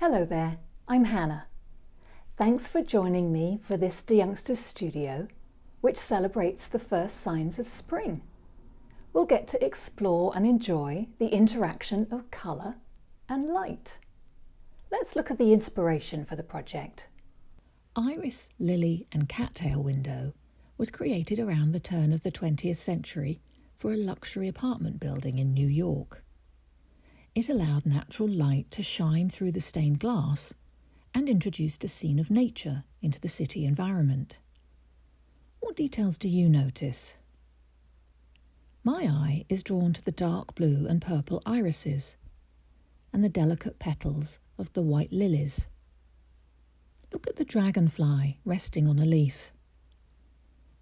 Hello there, I'm Hannah. Thanks for joining me for this De Youngsters Studio, which celebrates the first signs of spring. We'll get to explore and enjoy the interaction of colour and light. Let's look at the inspiration for the project. Iris, Lily and Cattail Window was created around the turn of the 20th century for a luxury apartment building in New York. It allowed natural light to shine through the stained glass and introduced a scene of nature into the city environment. What details do you notice? My eye is drawn to the dark blue and purple irises and the delicate petals of the white lilies. Look at the dragonfly resting on a leaf.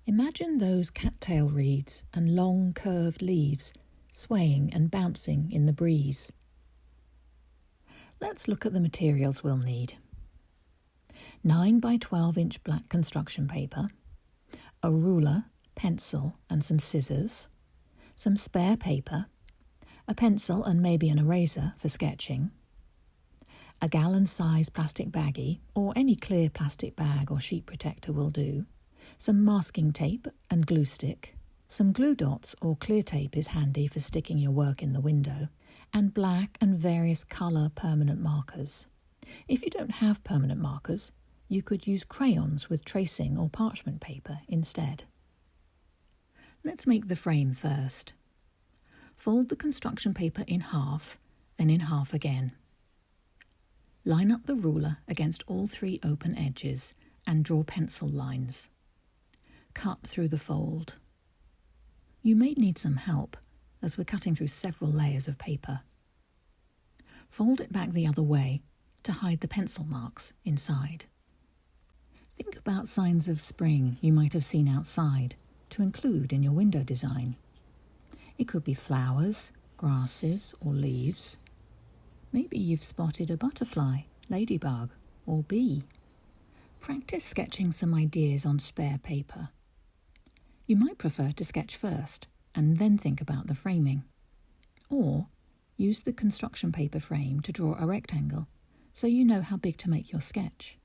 Imagine those cattail reeds and long curved leaves swaying and bouncing in the breeze. Let's look at the materials we'll need. 9 by 12 inch black construction paper, a ruler, pencil and some scissors, some spare paper, a pencil and maybe an eraser for sketching, a gallon-size plastic baggie or any clear plastic bag or sheet protector will do, some masking tape and glue stick, some glue dots or clear tape is handy for sticking your work in the window, and black and various colour permanent markers. If you don't have permanent markers, you could use crayons with tracing or parchment paper instead. Let's make the frame first. Fold the construction paper in half, then in half again. Line up the ruler against all 3 open edges and draw pencil lines. Cut through the fold. You may need some help as we're cutting through several layers of paper. Fold it back the other way to hide the pencil marks inside. Think about signs of spring you might have seen outside to include in your window design. It could be flowers, grasses or leaves. Maybe you've spotted a butterfly, ladybug or bee. Practice sketching some ideas on spare paper. You might prefer to sketch first and then think about the framing. Or use the construction paper frame to draw a rectangle so you know how big to make your sketch.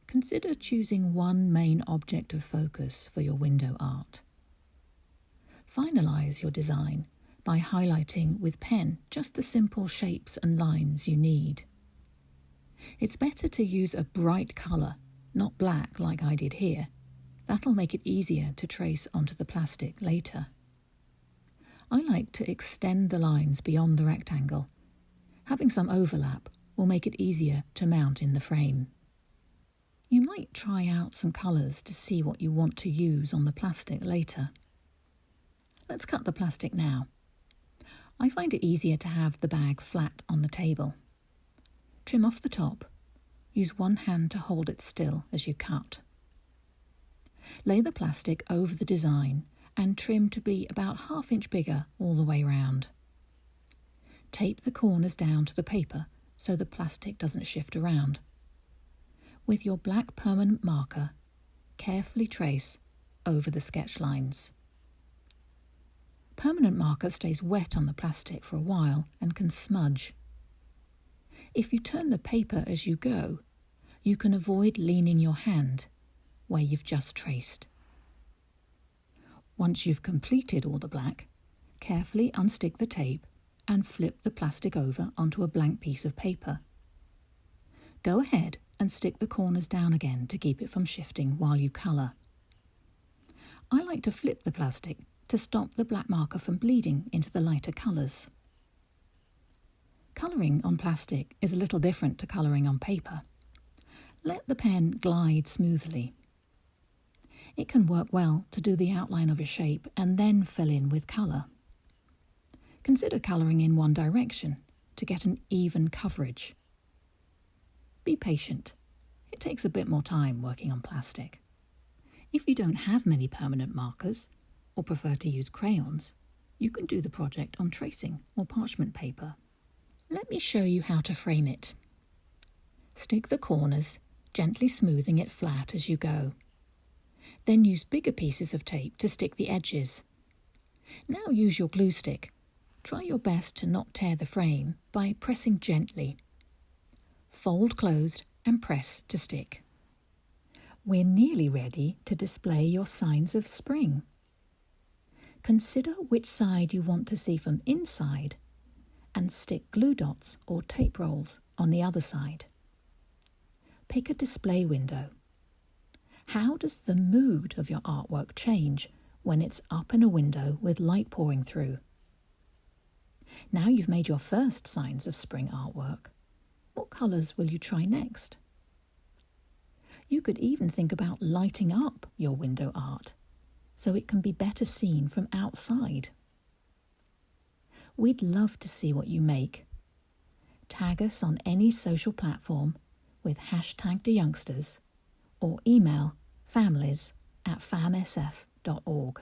Consider choosing one main object of focus for your window art. Finalise your design by highlighting with pen just the simple shapes and lines you need. It's better to use a bright colour, not black like I did here. That'll make it easier to trace onto the plastic later. I like to extend the lines beyond the rectangle. Having some overlap will make it easier to mount in the frame. You might try out some colours to see what you want to use on the plastic later. Let's cut the plastic now. I find it easier to have the bag flat on the table. Trim off the top. Use one hand to hold it still as you cut. Lay the plastic over the design and trim to be about ½ inch bigger all the way round. Tape the corners down to the paper so the plastic doesn't shift around. With your black permanent marker, carefully trace over the sketch lines. Permanent marker stays wet on the plastic for a while and can smudge. If you turn the paper as you go, you can avoid leaning your hand where you've just traced. Once you've completed all the black, carefully unstick the tape and flip the plastic over onto a blank piece of paper. Go ahead and stick the corners down again to keep it from shifting while you colour. I like to flip the plastic to stop the black marker from bleeding into the lighter colours. Colouring on plastic is a little different to colouring on paper. Let the pen glide smoothly. It can work well to do the outline of a shape and then fill in with colour. Consider colouring in one direction to get an even coverage. Be patient. It takes a bit more time working on plastic. If you don't have many permanent markers or prefer to use crayons, you can do the project on tracing or parchment paper. Let me show you how to frame it. Stick the corners, gently smoothing it flat as you go. Then use bigger pieces of tape to stick the edges. Now use your glue stick. Try your best to not tear the frame by pressing gently. fold closed and press to stick. We're nearly ready to display your signs of spring. Consider which side you want to see from inside and stick glue dots or tape rolls on the other side. Pick a display window. How does the mood of your artwork change when it's up in a window with light pouring through? Now you've made your first signs of spring artwork. What colours will you try next? You could even think about lighting up your window art so it can be better seen from outside. We'd love to see what you make. Tag us on any social platform with #TheYoungsters or email families@famsf.org.